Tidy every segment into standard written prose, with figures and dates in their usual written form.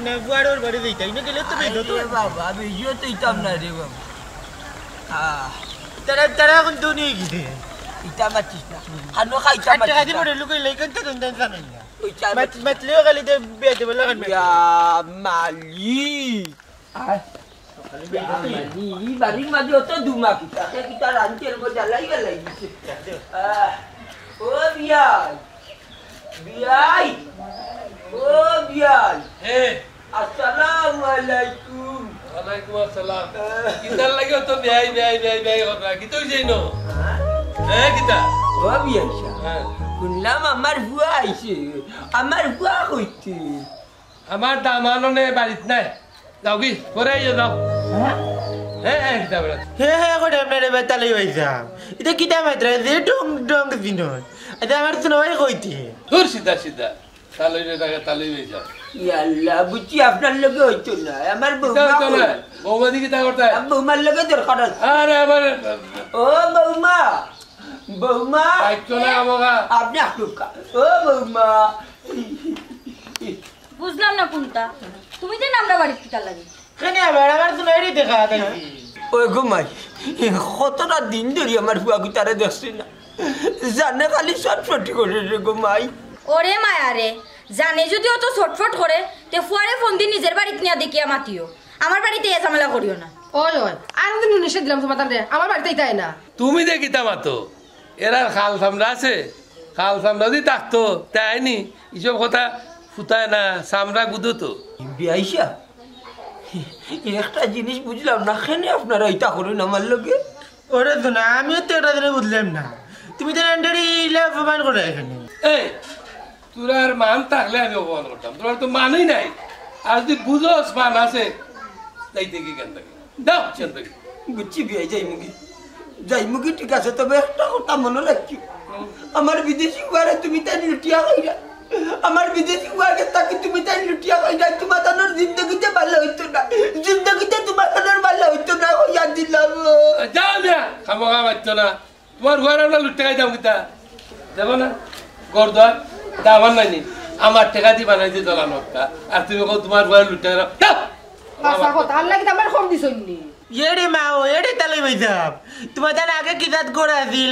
না বুয়াড়োর বাড়ি যাইতাই না গেলে তো বেজো তো বাবা বেজো তো ইতাম না রে বাবা তারা এখন তো নিয়ে গেছে ইতাম আছিস না হানো খাইতাম আচ্ছা কাজে পড়ে লুকাই লাইকান তো দন জানেন না মাতলেও খালি তো বেজে বলা কান ইয়া মালি মালি বাড়ির মাঝে অত দুমা কিতা রান্তের মধ্যে জ্বালাই গেছে ও বিয়াই বিয়াই ও বিয়াই আসসালামু আলাইকুম ওয়ালাইকুম আসসালাম কিতার লাগে তো বেয়াই কথা কি তো যাইনো কিতা ও বিয়াই শুনলাম আমার বুয়া আইছে আমার বুয়া কইতে আমার দামানো নে বাড়িত নাই যাও কি পরে যাও কিতা বেড়া হে করে আপনারে বেতালাই হইছাম এটা কিতা মাত্রা যে ডং ডং দিনত এটা আমার তো নয় কইতে দূর সিধা তালই হয়ে যাও ইয়াল্লাহ বুঝি আপনার লগে হইতো না আমার বৌমা দিকে তা করতে বৌমার লগে দরকার আছে আরে আমার ও বৌমা বৌমা আইতো না আমাগা আপনি আসুক ও বৌমা বুঝলাম না কোনটা তুমি যে আমরা বাড়িতে কিতা লাগে কেনে আবার আমার তো নয় দেখা তাই ওই ঘুমাই কতটা দিন ধরে আমার বুয়া গুতারে দেখছি না জানে খালি ছটফটি করে রে ঘুমাই ওরে মায়া রে জানে যদি অত ছটফট করে তে ফুয়ারে ফোন দিয়ে নিজের বাড়িতে নিয়ে দেখিয়া মাতিও আমার বাড়িতে এ ঝামেলা করিও না ওই আর দিন নিষেধ দিলাম তোমার তাদের আমার বাড়িতেই তাই না তুমি দেখি তা মাতো এরা খাল সামরা আছে খাল সামরা যদি থাকতো তাইনি এইসব কথা ফুটায় না সামরা গুদো তো বিয়াইসা একটা জিনিস বুঝলাম না কেনে আপনারা এটা করেন আমার লগে ওরে তো না আমিও তো এটা দিনে বুঝলাম না তুমি তো এন্ডারি ইলা অপমান করে এখানে এই তোর আর মান থাকলে আমি অপমান করতাম তোর তো মানই নাই আর যদি বুঝোস মান আছে তাই থেকে কেন থাকে দাও কেন থাকে বুঝছি বিয়াই যাই মুগি ঠিক আছে তবে একটা কথা মনে রাখছি আমার বিদেশি ঘরে তুমি তাই লুটিয়া খাইরা আমার বিদেশি ঘরে তাকে তুমি তাই লুটিয়া খাইরা তোমার তানোর জিন্দগিতে ভালো হইতো না জিন্দগিতে তোমার তানোর ভালো হইতো না হইয়া দিলাম যাও না খামোখা মারতো না তোমার ঘরে আমরা লুটে খাই দাম কিতা দেবো না গড় দোয়ার তা আমার নাই আমার টেকা দি বানাই দিয়ে দলানো একটা আর তুমি তোমার ঘরে লুটে দাও পাঁচা কথা আর লাগি আমার কম দিছনি এড়ে মাও এড়ে তালাই হইছাম তোমার তার আগে কিতাত করে আছিল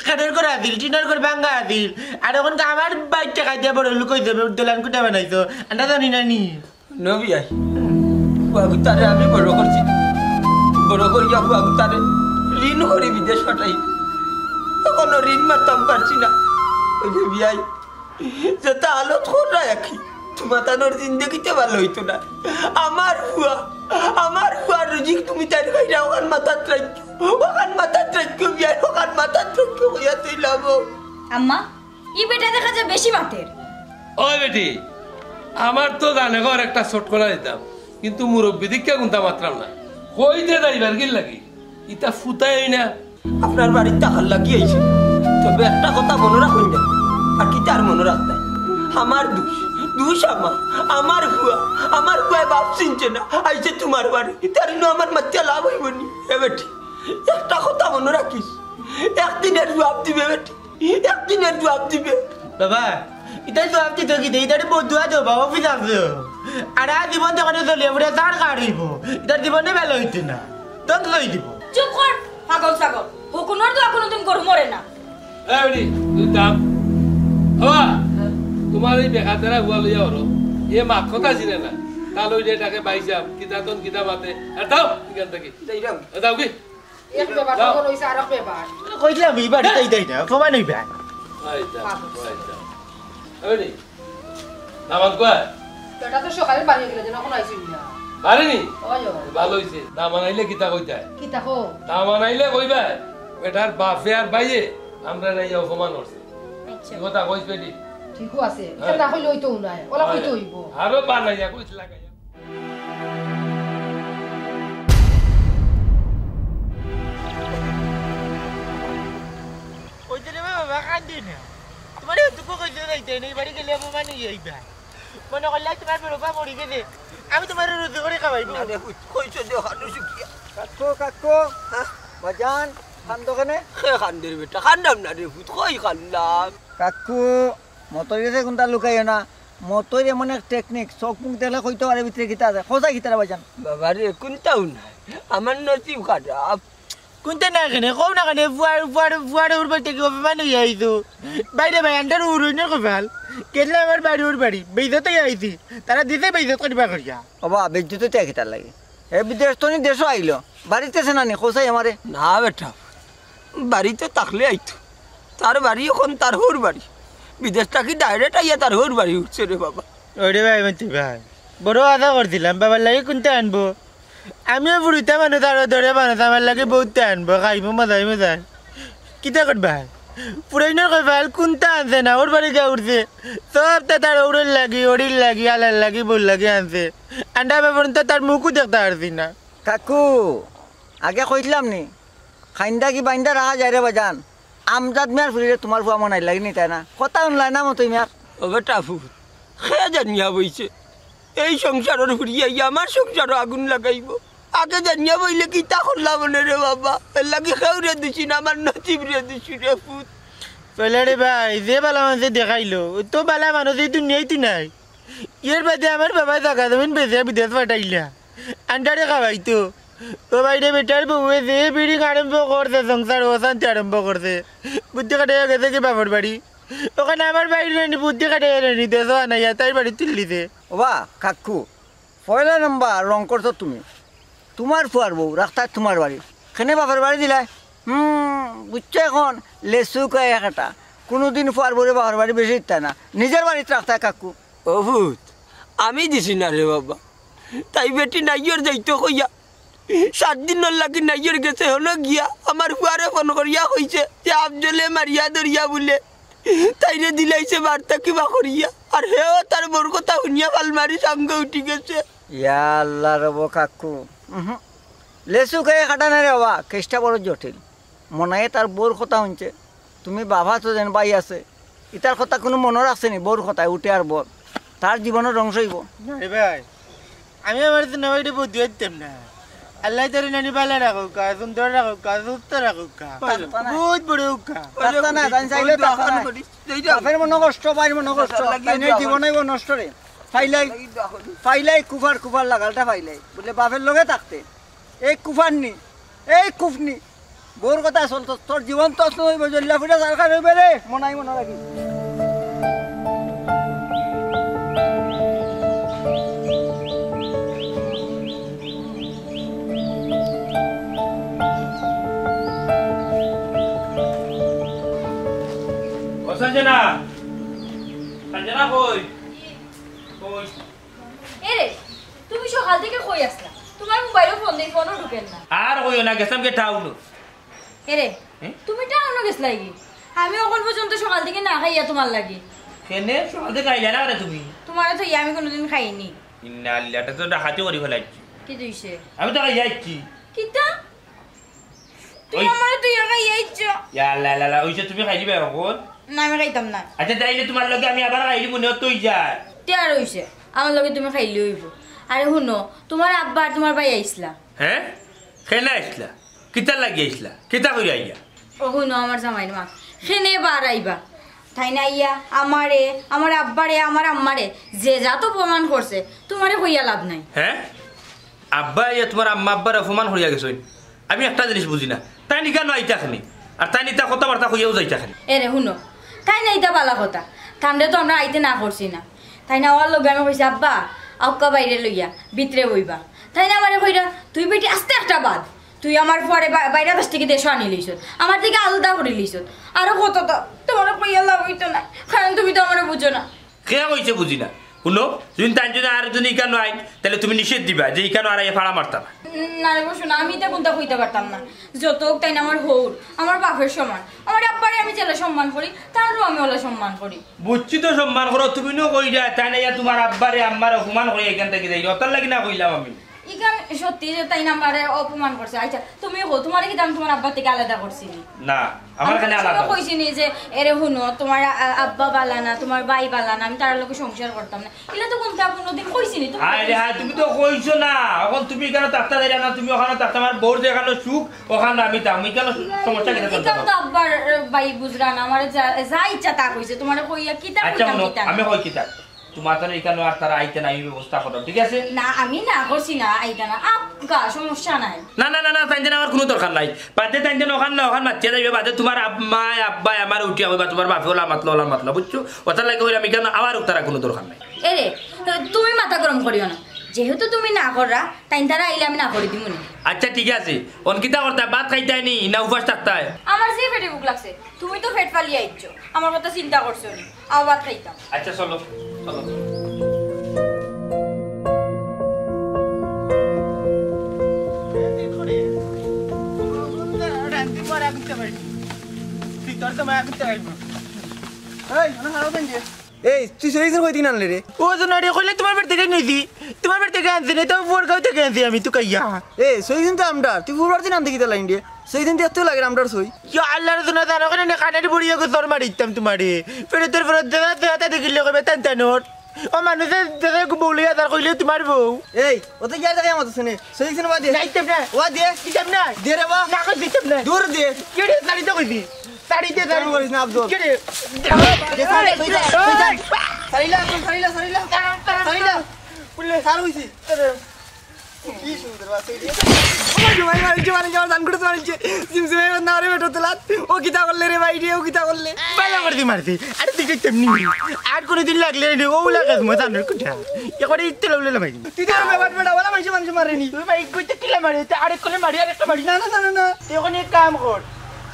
খাটের করে আছিল টিনের করে ভাঙ্গা আছিল আর এখন আমার বাইক টাকা দিয়ে বড় লোক হইছে দোলান কুটা বানাইছো আন্ডা জানি না নি নবিয়াই বাগুতারে আমি বড় করছি বড় করিয়া বাগুতারে ঋণ করে বিদেশ পাঠাই তখন ঋণ মারতাম পারছি না ওই যে বিয়াই যেটা আলো থোড়া একই তোমার তানোর জিন্দগিতে ভালো হইতো না আমার হুয়া রুজিক তুমি তাই খাইরা ওখান মাথাত রাখছো বিয়াই ওখান মাথাত রাখছো হইয়া তুই লাভ আম্মা ই বেটা দেখা যায় বেশি মাতের ওই বেটি আমার তো জানে ঘর একটা শট করা দিতাম কিন্তু মুরব্বী দিকে গুনতা মাত্রাম না কইতে যাইবার কি লাগি ইটা ফুটাই না আপনার বাড়ির টাকার লাগিয়েছে তবে একটা কথা মনে রাখুন যাবে আর কি তার মনে রাখতে আমার দুষ আমার হুয়া বাপ চিনছে না আইছে তোমার বাড়ি তার আমার মাত্রা লাভ হইব নি বেটি একটা কথা মনে রাখিস একদিনের জবাব দিবে বেটি একদিনের জবাব দিবে বাবা এটা জবাব দিতে কি দেই এটা বদুয়া তো বাবা অফিস আসবে আর জীবন যখন চলে ওটা তার কাটিব এটার জীবনে ভালো হইতে না তখন লই দিব চুপ কর পাগল ছাগল হুকুনোর তো কোনোদিন গরু মরে না এই বেটি তুই দাম হওয়া তোমার এই বেকাতেরা হুয়া লইয়া হলো এ মাক কথা চিনে না তাহলে ওই এটাকে বাইসাম কিতাতন কিতা মাতে আর দাও এখান থেকে দাও কি এক ব্যাপার তখন হইছে আর এক ব্যাপার কইলাম এই বাড়িতেই দেই না প্রমাণ হইবা দামান কয় এটা তো সকালে বানিয়ে গেলে যেন এখন আইছিস না পারেনি ওই ভালো হইছে দামান আইলে কিতা কইতা কি তাকো দামান আইলে কইবা এটার বাপে আর বাইয়ে আমরা নাই অপমান করছি কথা কইস বেটি ঠিকও আছে এটা হইলো হইতো না ওলা হইতো হইব আরো বানাইয়া কইছ লাগাইয়া ওই দিনে বাবা কান্দি না তোমার দুঃখ কইতে যাইতে নেই বাড়ি গেলে অপমান হইবা মনে করলে তোমার বাবা মরি গেলে আমি তোমার রুটি করে খাওয়াইব কইছো যে হানু শুকিয়া কাকু হ্যাঁ বাজান খান্দ কেনে খান্দের বেটা খান্দাম না রে ভূত কই খান্দাম কাকু মটর গেছে কোনটা লুকাইও না মতোর এমন এক টেকনিক চোখ মুখ দেখলে কইতে পারে ভিতরে কিতা আছে খোঁজা কিতারা বাজান বাবা রে কোনটাও নাই আমার নসিব খারাপ কোনটা না কেনে কম না কেনে ফুয়ার উড়বার থেকে অপমান হয়ে আইতো বাইরে ভাই আন্ডার উড়নের কপাল কেটলে আমার বাড়ি ওর বাড়ি বেইজতে আইছি তারা দিতে বেইজত করিবা করিয়া বাবা বেজ্জুতে তে কিতার লাগে এ বিদেশ তো নি দেশও আইলো বাড়িতে আছে না নি খোঁজাই আমারে না বেটা বাড়িতে থাকলে আইতো তার বাড়ি এখন তার হোর বাড়ি বিদেশ থাকি ডাইরেক্ট আইয়া তার হোর বাড়ি উঠছে রে বাবা ওরে ভাই মন্ত্রী ভাই বড় আশা করছিলাম বাবার লাগে কোনটা আনবো আমিও বুড়িতে মানুষ আরো ধরে মানুষ আমার লাগে বহুত আনবো খাইবো মজাই কিতা করবা পুরাইনের কপাল কোনটা আনছে না ওর বাড়ি গা উঠছে সব তার ওড়ের লাগি ওড়ির লাগি আলার লাগি বোর লাগি আনছে আন্ডা ব্যাপার তো তার মুখও দেখতে পারছি না কাকু আগে কইছিলাম নি খাইন্দা কি বাইন্দা রাখা যায় রে বাজান আমজাদ মিয়ার ফুরিরে তোমার ফুয়া মনাই লাগনি তাই না কথা শুনলাই না মতো মিয়ার ও বেটা ফুট খেয়ে জানিয়া বইছে এই সংসারের ফুরিয়া আমার সংসারও আগুন লাগাইব আগে জানিয়া বইলে কি তা করলাম রে বাবা এর লাগে খেউরে দিছি না আমার নসিব রে দিছি রে ফুট পয়লা রে ভাই যে বালা মানুষে দেখাইলো তো বালা মানুষ এই দুনিয়াই তো নাই এর বাদে আমার বাবা জাগা জমিন বেঁচে বিদেশ পাঠাইলা আন্ডারে খাওয়াইতো ও বাইরে বেটার বউয়ে যে বিড়ি আরম্ভ করছে সংসার অশান্তি আরম্ভ করছে বুদ্ধি কাটিয়ে গেছে কি বাবার বাড়ি ওখানে আমার বাইরে বুদ্ধি কাটিয়ে নি দেশ আনাইয়া তাই বাড়ি তুললিছে ওবা কাকু পয়লা নম্বর রং করছো তুমি তোমার ফুয়ার বউ রাস্তায় তোমার বাড়ি কেনে বাপের বাড়ি দিলাই বুঝছো এখন লেসু কয় একটা কোনোদিন ফুয়ার বউরে বাপের বাড়ি বেশি দিতে না নিজের বাড়িতে রাস্তায় কাকু ও ভূত আমি দিছি না রে বাবা তাই বেটি নাইয়র যাইতো কইয়া 7 দিন লাগি নাইয়র গেছে হলো গিয়া আমার ফুয়ারে ফোন করিয়া কইছে যে আফজলে মারিয়া দরিয়া বলে তাইরে দিলাইছে বার্তা কিবা করিয়া আর হেও তার বড় কথা শুনিয়া পালমারি সঙ্গে উঠি গেছে ইয়া আল্লাহ রব কাকু লেসু কয়ে কাটা না রে বাবা কেসটা বড় জটিল মনে তার বোর কথা শুনছে তুমি বাবা তো যেন বাই আছে ইতার কথা কোনো মনে রাখছে নি বোর কথায় উঠে আর বোর তার জীবনের ধ্বংস হইব আরে ভাই আমি আমার নবাইটা বুদ্ধি হইতাম না আল্লাহ তারি নানি বালা রাখুক সুন্দর রাখুক সুস্থ রাখুক বহুত বড় উকা রাস্তা না তাই চাইলে বাপের মনে কষ্ট বাইর মনে কষ্ট তাইনের জীবন হইব নষ্ট রে ফাইলাই কুফার লাগালটা ফাইলাই বলে বাপের লগে থাকতে এই কুফার নি এই কুফনি বোর কথা চলতো তোর জীবন তো হইব জল্লা ফুটা সরকার হইবে রে মনাই মনে রাখি সঞ্জনা সঞ্জনা কই কই এরে তুমি সকাল থেকে কই আসলা তোমার মোবাইলে ফোন দেই ফোনও ঢুকেন না আর কইও না গেছাম কে টাউন এরে তুমি টাউনও গেছ লাগি আমি এখন পর্যন্ত সকাল থেকে না খাইয়া তোমার লাগি কেনে সকাল থেকে আইলা না রে তুমি তোমার তো আমি কোনোদিন খাইনি ইন্না আল্লাহটা তো ডাকাতি করি ফেলাইছি কি দইছে আমি তো যাইছি কিতা তুই ওই। আমার তুই খাইয়াইছ ইয়া আল্লাহ আল্লাহ ওইসে তুমি খাই দিবে এখন না আমি খাইতাম না আচ্ছা তাইলে তোমার লগে আমি আবার খাই দিব নে তুই যা তিয়ার হইছে আমার লগে তুমি খাইলে হইব আরে শুনো তোমার আব্বা আর তোমার ভাই আইসলা হ্যাঁ কেনে আসলা কিতা লাগি আসলা কিতা করি আইয়া ও শুনো আমার জামাইর মা খেনে বার আইবা তাই না ইয়া আমারে আমার আব্বারে আমার আম্মারে যে যা তো প্রমাণ করছে তোমারে হইয়া লাভ নাই হ্যাঁ আব্বা ইয়া তোমার আম্মা আব্বার অপমান হইয়া গেছে আমি একটা জিনিস বুঝি না তাই নি কেন আইতা খানি আর তাই নিতা কথাবার্তা হইয়াও যাইতা খানি এরে শুনো তাই না এটা বালা কথা ঠান্ডা তো আমরা আইতে না করছি না তাই না ওর লগে আমি কইছি আব্বা আউকা বাইরে লইয়া ভিতরে বইবা তাই না আমারে কইরা তুই বেটি আস্তে একটা বাদ তুই আমার পরে বাইরে দেশ থেকে দেশ আনি লইছ আমার থেকে আলাদা করে লইছ আরো কত তো তোমার কইয়া লাভ হইতো না কারণ তুমি তো আমার বুঝো না কে কইছে বুঝি না শুনো যদি তাই যদি আর যদি কেন আইন তাহলে তুমি নিষেধ দিবা যে কেন আর ফাড়া মারতাম না রে বসো না আমি তো কোনটা কইতে পারতাম না যত হোক তাই না আমার হৌর আমার বাপের সমান আমার আব্বারে আমি যেটা সম্মান করি তারও আমি ওলা সম্মান করি বুঝছি তো সম্মান করো তুমি নো কই যা তাই না তোমার আব্বারে আম্মার অপমান করে এখান থেকে যাই অতার লাগি না কইলাম আমি ইখান সত্যি যে তাই না আমারে অপমান করছে আচ্ছা তুমি হো তোমার কি দাম তোমার আব্বা থেকে আলাদা করছিনি না আমার খালি আলাদা কইছিনি যে এরে হুনো তোমার আব্বা বালা না তোমার ভাই বালা না আমি তার লোকে সংসার করতাম না এলা তো কোনটা কোনোদিন কইছিনি তুমি আরে হ্যাঁ তুমি তো কইছো না এখন তুমি কেন তাক্তা দেরা না তুমি ওখানে তাক্তা আমার বোর যেখানে সুখ ওখানে আমি তা আমি কেন সমস্যা কেন ইকাম তো আব্বার ভাই বুঝরা না আমার যা ইচ্ছা তা কইছে তোমারে কইয়া কি তা আচ্ছা কইতাম আমি কই কি তা তোমার তো এখানে আর তারা আইতে না, এই ব্যবস্থা করো, ঠিক আছে? না আমি না করছি না আইতা না আজ্ঞা সমস্যা নাই। না না না না, তাই আমার কোনো দরকার নাই। বাদে তাই ওখান না ওখান মাতিয়ে যাইবে, বাদে তোমার মা আব্বাই আমার উঠিয়া হইবা, তোমার বাপে ওলা মাতলা বুঝছো? ওটার লাগে হইলে আমি কেন আমার তারা কোনো দরকার নাই। এরে তুমি মাথা গরম করিও না, যেহেতু তুমি না কররা তাই তারা আইলে আমি না করে দিব না। আচ্ছা ঠিক আছে, অনকিতা করতে ভাত খাইতাই নি না উপাস থাকতাই? আমার যে পেটে ভুক লাগছে, তুমি তো পেট ফালিয়ে আইছো, আমার কথা চিন্তা করছো নি, আবার খাইতাম। আচ্ছা চলো চলো। এই তুই সরিয়েছেন কই দিন আনলে রে? ও জনারে কইলে তোমার বাড়ি থেকে নিয়েছি, তোমার বাড়ি থেকে আনছি না তো বোরগাঁও থেকে আনছি আমি তো কাইয়া। এই সরিয়েছেন তো আমরা, তুই বুড়ার দিন আনতে কিতা লাইন দিয়ে সরিয়েছেন দিয়ে এত লাগে আমরা সই। ইয়া আল্লাহর জন্য জানো কেন কানারি বুড়িয়ে জোর মারিতাম তোমারে, ফেরতের ফেরত দাদা দেখিলে কবে টান টানোর ও মানুষের দাদা বউলিয়া তার কইলে তোমার বউ। এই ওতে গিয়ে দেখে আমার শুনে সরিয়েছেন বা দিয়ে যাইতাম না, ও দিয়ে দিতাম না, দে রে বা না কই দিতাম না। দূর দে কেড়ে শাড়িতে কইছি, শাড়িতে দারু করিস না আব্দুল। কেড়ে সারিলা সারিলা সারিলা সারিলা বললে সার হইছি কি সুন্দর বাস এই ও জমাই মারিছে মানে যাওয়ার দান করে মারিছে সিমসিমে না রে বেটো তোলাত ও কিতা করলে রে ভাই রে ও কিতা করলে পালা করে দি মারছি। আরে তুই তেমনি আর কোন দিন লাগলে রে ও লাগাস মজা না কোঠা একবারে ইতে লইলে ভাই তুই তো ব্যাপার বেটা বলা মানুষ মারেনি তুই ভাই কইতে কিলা মারি আরে কোনে মারি আর একটা মারি না না না না তুই ওখানে এক কাম কর,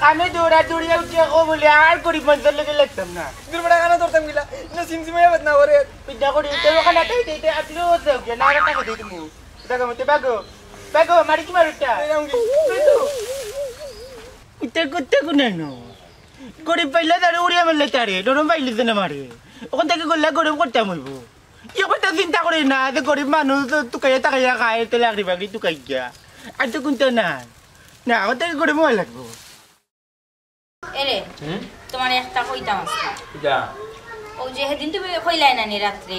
কামে দৌড়া দৌড়িয়া উঠিয়া কো বলে আর করি পঞ্চাশ লেগে লাগতাম না। তুই বড় গানা ধরতাম গিলা না সিমসিমে বাদ না করে পিঠা করি তুই ওখানে টাইতে আপনিও যাও না আর টাকা দিই তুমি দেখো মতে বাগো বাগো মারি কি মারুটা এরঙ্গি ইতে করতে কোনে নো গরিব পাইলে তারে উড়িয়া মারলে তারে নরম পাইলে না মারে ওখান থেকে গল্লা গরম করতাম হইব। ইয়ে কথা চিন্তা করি না যে গরিব মানুষ তুকাইয়া তাকাইয়া খায় তো লাকড়ি বাকড়ি তুকাই গিয়া আর তো কোনটা নাই না ওখান থেকে গরিব মজা লাগবো। এরে তোমার একটা কইতাম আছে, যা ও যে সেদিন তুমি কইলাই নানি রাত্রে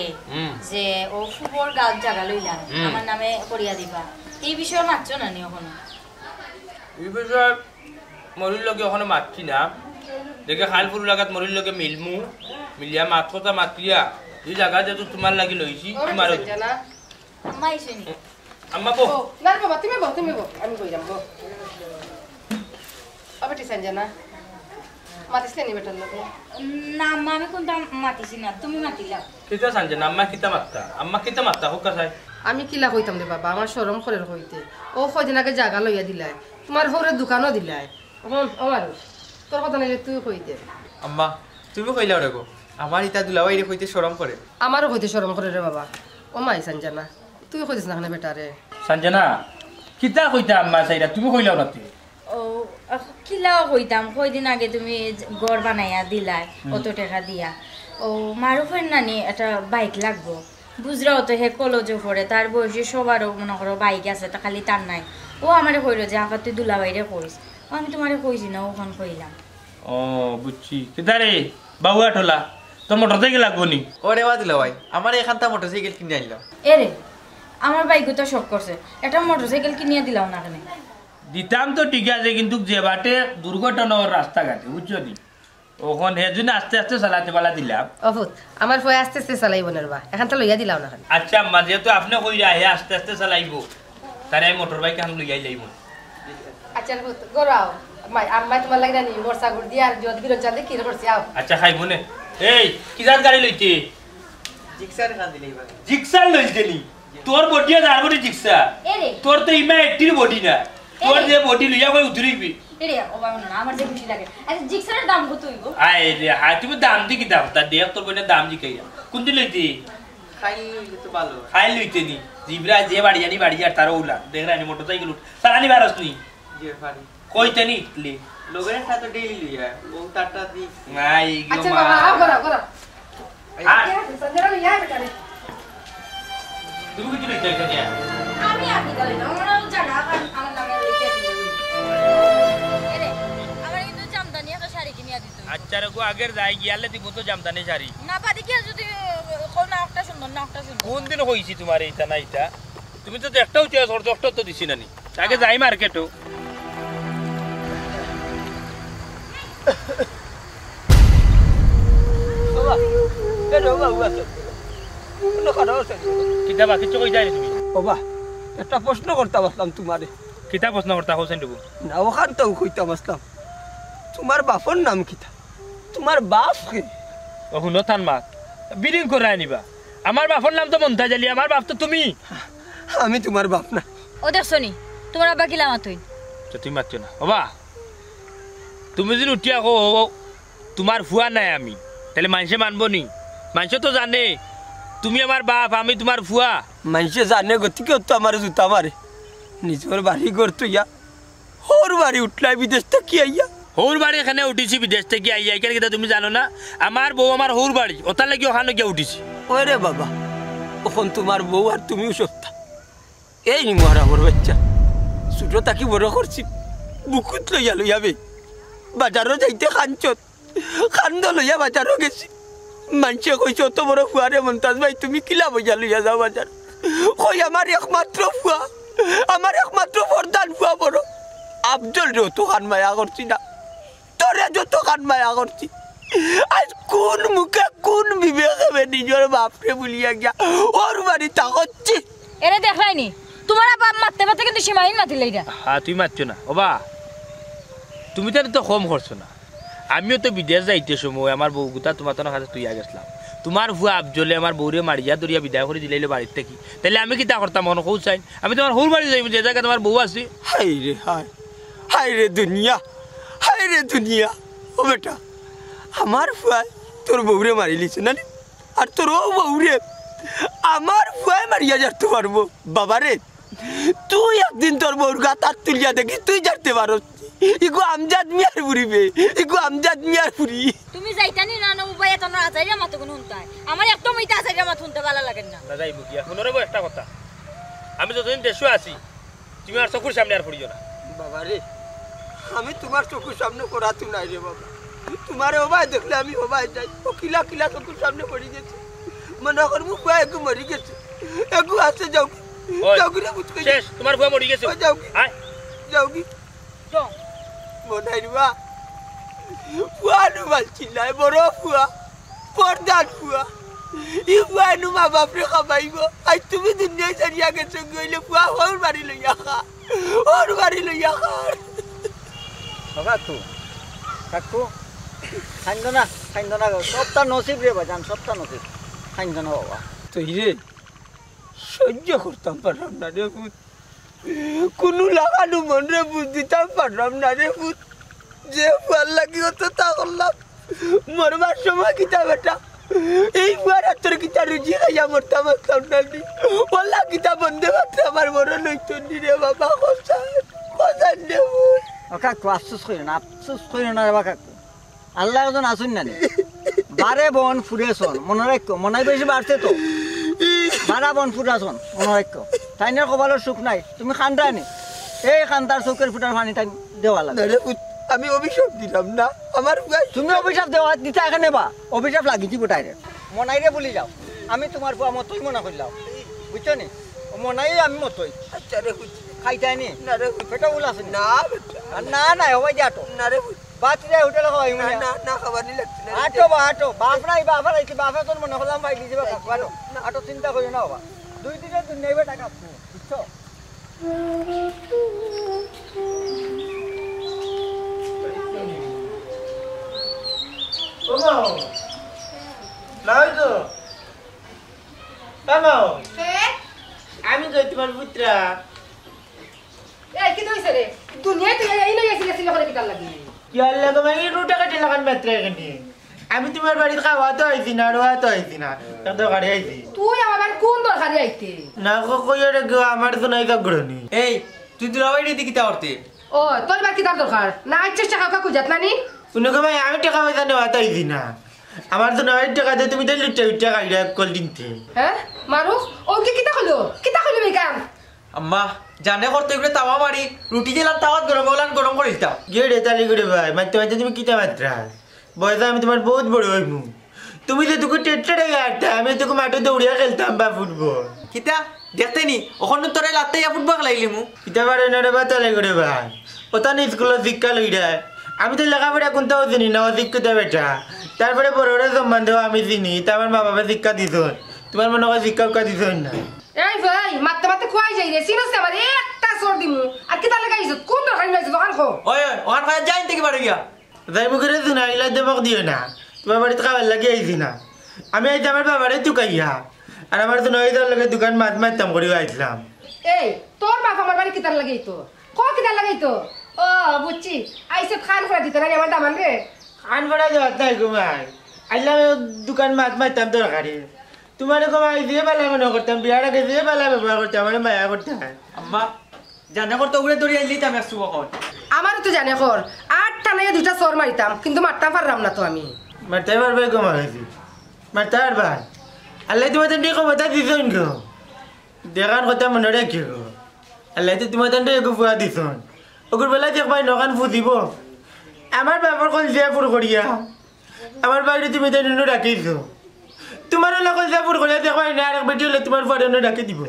যে ও ফুবর গাঁত জায়গা লইলা আমার নামে করিয়া দিবা, এই বিষয়ে মারছো নানি ওখানে? এই বিষয়ে মরির লগে ওখানে মাতছি না, দেখে খাল ফুল লাগাত মরির লগে মিলমু মিলিয়া মাত কথা মাতিয়া এই জায়গা যেহেতু তোমার লাগি লইছি তোমার জানা আম্মা আইসেনি? আম্মা বো না বাবা তুমি বল আমি কই যাম গো আবেটি সঞ্জনা মাতিস নি বেটার লোকে না আম্মা আমি কোনটা মাতিছি না, তুমি মাতিলা। কিতা সানজে আম্মা কিতা মাত্তা হোক কাছাই আমি কিলা কইতাম রে বাবা আমার শরম করে কইতে ও কয়দিন আগে জায়গা লইয়া দিলাই তোমার হরে দোকানও দিলাই আমার তোর কথা নাই তুই কই দে। আম্মা তুমি কইলা রে গো আমার ইতা দুলাবাই রে কইতে শরম করে। আমারও কইতে শরম করে রে বাবা ও মাই সঞ্জনা তুই কইতিস না বেটা রে সঞ্জনা কিতা কইতা আম্মা চাইরা তুমি কইলাও না তুই? ও কিলাও কইতাম কয়দিন আগে তুমি ঘর বানাইয়া দিলাই অত টাকা দিয়া, ও মারুফের নানি একটা বাইক লাগবো, বুঝরাও তো হে কলেজে পড়ে, তার বয়সে সবারও মনে করো বাইক আছে, তা খালি তার নাই। ও আমারে কইল যে আপাত তুই দুলা বাইরে কইস, আমি তোমারে কইছি না ওখান কইলাম। ও বুঝছি কিতা রে বাবুয়া ঠোলা তোর মোটরসাইকেল লাগবো নি? ওরে বা দুলাবাই আমার এখানটা মোটরসাইকেল কিনে আনলাম। এরে আমার বাইক তো শখ করছে, একটা মোটরসাইকেল কিনিয়ে দিলাম না কেন? দিতাম তো ঠিক আছে, কিন্তু যে বাটে দুর্ঘটনা রাস্তাঘাটে বুঝছো নি, ওখান হে জন্য আস্তে আস্তে চালাতে পালা দিলাম। অভূত আমার ফয় আস্তে আস্তে চালাইব না বা এখানটা লইয়া দিলাম না খালি। আচ্ছা আম্মা যেহেতু আপনি কইরা হে আস্তে আস্তে চালাইবো, তারে আমি মোটর বাইক এখন লইয়াই যাইব। আচ্ছা গোরাও আম্মাই তোমার লাগে জানি বর্ষা গুড় দিয়ে আর যদি বিরন চাঁদে কি করছি আও। আচ্ছা খাইব নে। এই কিজার গাড়ি লইতে? জিক্সার খান দিলেই ভাই। জিক্সার লইতেনি? তোর বডিয়া যারবনি জিক্সা, এরে তোর তো ইমা একটির বডি না, তোর যে বডি লইয়া কই উতরিবি। এরে ও বাবা না আমার যে খুশি লাগে। আচ্ছা জিক্সারের দাম কত হইব? আয় রে হাই তুমি দাম দি কি দাম তা দেখ তোর বইনের দাম জি কইয়া কোনটি লইতে? খাই লইলে তো ভালো। খাই লইতেনি জিবরা যে বাড়ি জানি বাড়ি আর তার ওলা দেখ রানি মোটরসাইকেল উঠ সারানি বারস নি জি পারি। কইতেনি ইটলি লোকের সাথে ডেইলি লইয়া ও টাটা দি। নাই গো আচ্ছা মা বাবা আও গোরা আর সঞ্জনা লইয়া বেটা রে তুমি কি লইতে কেন? আমি আগে গেলাম আমার জানা আমার নামে লিখে দিই। এরে আমার কিন্তু জামদানি একটা শাড়ি কিনিয়া দিত। আচ্ছা রে গো আগের যাই গিয়ালে দিব তো জামদানি শাড়ি না পারি কি যদি কোন একটা সুন্দর না একটা সুন্দর। কোন দিন হইছি তোমার এইটা না এইটা? তুমি তো একটাও চেয়ে সর দশটা তো দিছি নানি। আগে যাই মার্কেটও। বাবা কেন বাবু আছে কিতা বাকি চকই যায় তুমি বাবা একটা প্রশ্ন করতে আসলাম তোমারে কিতা প্রশ্ন করতা হোসেন দেবো না ওখান তো কইতাম আসলাম তোমার বাপর নাম কিতা তোমার বাপ কে ও হুনো থান মাত বিডিং করে আনিবা আমার বাপর নাম তো মন্তাজ আলী আমার বাপ তো তুমি আমি তোমার বাপ না ও দেখছো নি তোমার আব্বা কিলা মাতুই তো তুমি মাতছো না বাবা তুমি যদি উঠিয়া কো তোমার ফুয়া নাই আমি তাহলে মানুষে মানবো নি মানুষ তো জানে তুমি আমার বাপ আমি তোমার ফুয়া মানুষে জানে গতিকে তো আমার জুতা মারে নিজের বাড়ি করতো ইয়া ওর বাড়ি উঠলাই বিদেশ থেকে আইয়া হৌর বাড়ি এখানে উঠিছি বিদেশ থেকে আইয়া এখানে কিন্তু তুমি জানো না আমার বউ আমার হৌর বাড়ি ওটার লাগি ওখানে গিয়ে উঠিছি ওরে বাবা ওখন তোমার বউ আর তুমিও সত্তা এই নি মহারা বড় বাচ্চা ছোট তাকে বড় করছি বুকুত লইয়া লইয়াবে বাজারও যাইতে খানচত খান্দ লইয়া বাজারও গেছি মানুষে কইছে অত বড় ফুয়ারে মন্তাজ ভাই তুমি কিলা বইয়া লইয়া যাও বাজার কই আমার একমাত্র ফুয়া আমার একমাত্র বরদান ফুয়া বড় আফজল রে তো খান মায়া করছি না তোরে যত খান মায়া করছি আজ কোন মুখে কোন বিবেক হবে নিজের বাপরে বলিয়া গিয়া ওর বাড়ি তা হচ্ছে এরে দেখাইনি তোমার বাপ মারতে মারতে কিন্তু সীমাহীন মাতিলে এটা হ্যাঁ তুই মারছো না ওবা তুমি তো কম করছো না আমিও তো বিদেশ যাইতে সময় আমার বউ গুতা তোমার তো কাছে তুই গেছিলাম তোমার ভুয়া আফজলে আমার বউরে মারিয়া দরিয়া বিদায় করে দিলাইলে বাড়ির থেকে তাহলে আমি কিতা করতাম এখন কৌ চাই আমি তোমার হৌর বাড়ি যাইব যে জায়গায় তোমার বউ আছে হাই রে হাই হাই রে দুনিয়া হাই রে দুনিয়া ও বেটা আমার ফুয়াই তোর বউরে মারি লিছে না আর তোর ও বউরে আমার ফুয়াই মারিয়া যাতে পারবো বাবারে তুই একদিন তোর বউর গা তার তুলিয়া দেখি তুই যাতে পারো ইগো আমজাদ মিয়ার পুরিবে ইগো আমজাদ মিয়ার পুরি তুমি যাইতানি না না উপায় তোমরা আজাইরা মত কোন হুনতাই আমার একদম ইতা আজাইরা মত হুনতে ভালো লাগে না না যাইব কি এখন রে একটা কথা আমি যতদিন দেশে আছি তুমি আর চকুর সামনে আর পড়িও না বাবারে আমি তোমার চকুর সামনে করাতু নাই রে বাবা তোমারে ওবাই দেখলে আমি ওবাই যাই ও কিলা কিলা চকুর সামনে পড়ি গেছে মনে কর মুখ একটু মরি গেছে একটু আসতে যাও যাও কি রে বুঝকে শেষ তোমার ভুয়া মরি গেছে যাও আয় যাও কি যাও মনে রিবা ফুয়া নুমাল চিল্লাই বড় ফুয়া পর্দার ফুয়া ই ফুয়া নুমা বাপরে খাবাইব আজ তুমি দুনিয়ায় সারিয়া গেছো গইলে ফুয়া ওর বাড়ি লইয়া খা ওর বাড়ি লইয়া খা কাকু কাকু খাইন্দনা সবটা নসিব রে বাজান সবটা নসিব খাইন্দনা বাবা তুই রে সহ্য করতাম পারলাম না রে ভূত কোনো লাগানো মন রে বুঝ দিতাম পারলাম না রে ভূত যে ভাল লাগি হতো তা করলাম মরবার সময় কিতা বেটা এই ফুয়ার তোর কিতা রুজি খাইয়া মরতাম আসতাম না ওলা কিতা বন্ধে মাত্র আমার বড় লইতো নি রে বাবা কোথায় নেব কাকু আফসোস করি না রে বা কাকু আল্লাহ একজন আসুন না বারে বন ফুরেছন মনে রাখো মনে বেশি বাড়ছে তো বারা বন ফুটাছন মনে রাখো তাই না কবালের সুখ নাই তুমি খান্ডা নি এই খান্দার চৌকের ফুটার পানি তাই দেওয়া লাগে আমি অভিশাপ দিলাম না আমার তুমি অভিশাপ দেওয়া দিতে এখানে বা অভিশাপ লাগিছি গোটাই রে মনাই রে বলি যাও আমি তোমার ফুয়া মতই মনা করলাম বুঝছো নি মনাই আমি মতই আচ্ছা রে খাইতাই নি না রে পেটা উলাছে না না না হবাই যাটো না রে বাত যায় হোটেলে খাওয়াই না না না খাবার নি লাগছে না আটো বাপ নাই বাপ রাইছি বাপে তোর মনে হলাম ভাই দিছে কাকু আটো চিন্তা করি না বাবা 2 দিনে দুনিয়াবে টাকা বুঝছো আমি কই তোমার পুত্রা এই কি হইছে রে দুনিয়া তুই এই লই আসিস করে কিটা লাগি কি আল্লাহ তোমার এই রুটা কাটে লাগান মাত্র এখানে আমি তোমার বাড়িতে খাওয়া তো আইছি না রোয়া তো আইছি না তো গাড়ি আইছি তুই আমার কোন দরকারি আইতে না কইরে গো আমার তো নাই কাগড়নি এই তুই দুলাভাই রে কিতা করতে ও তোর বার কিটা দরকার না চেষ্টা কাকা যাত নানি উনকে ভাই আমি টাকা পয়সা নেওয়া তো আইছি না আমার তো নয় টাকা দিয়ে তুমি তো লুটে লুটে গাড়ি কল দিনতে হ্যাঁ মারু ও কি কিটা হলো বেকাম আম্মা জানে করতে এগুলো তাওয়া মারি রুটি দিলাম তাওয়াত গরম করে দিতাম গিয়ে রে তালি করে ভাই মারতে মারতে তুমি কিতা মাত্রা বয়সে আমি তোমার বহুত বড় হইমু তুমি যে তোকে টেটে গাড়তে আমি তোকে মাঠে দৌড়িয়া খেলতাম বা ফুটবল কিতা দেখতে নি ওখানে তোরে লাতে ফুটবল লাগলি মু কিতা পারে না রে বা তালে করে ভাই ওটা নি স্কুলের শিক্ষা লই দেয় আমি তো লেখাপড়া কোনটাও চিনি না অশিক্ষিত বেটা তারপরে বড় বড় সম্বন্ধেও আমি চিনি তা আমার মা বাবা শিক্ষা দিত তোমার মনে হয় শিক্ষা উকা দিছ না এই ভাই মারতে মারতে খুয়াই যাই রে সিনস আমার একটা সর দিমু আর কি তালে গাইছ কোন দরকার নাই দোকান খো ওই ওখান খায় যাই থেকে পারে গিয়া যাই মুখে না ইলা দেবক দিও না তোমার বাড়িতে খাবার লাগে আইছি না আমি আইতে আমার বাবারে তুকাইয়া আর আমার তো নয় লগে দোকান মাছ মারতাম করে আইছিলাম এই তোর বাপ আমার বাড়ি কি তার লাগাইতো কি তার লাগাইতো ও বুঝছি আইছে খান করে দিতে না আমার দামান রে খান পড়া দেওয়া তাই ঘুমাই আইলাম দোকান মাছ মারতাম দরকারে তোমার কমাই দিয়ে বেলা মনে করতাম বিয়ার আগে দিয়ে বেলা ব্যবহার করতাম আমার মায়া করতাম আম্মা জানে করতে উড়ে দড়ি আইলি আমি আসু কখন আমারও তো জানে কর 8টা নাই 2টা সর মারিতাম কিন্তু মারতে পারলাম না তো আমি মারতে পারবে কমাইছি মারতে পারবা আল্লাহ তোমার তো দেখো কথা দিছ গো দেখান কথা মনে রাখিও গো আল্লাহ তো তোমার তো এগো ফুয়া দিছ ওগুর বেলা দেখবাই নখান ফুদিব আমার বাবার কল যে পুর করিয়া আমার বাড়িতে তুমি তো নুনু রাখিছ তোমার লগত যে পুর করিয়া দেখবাই না আর বেটি হলে তোমার পরে রাখি দিব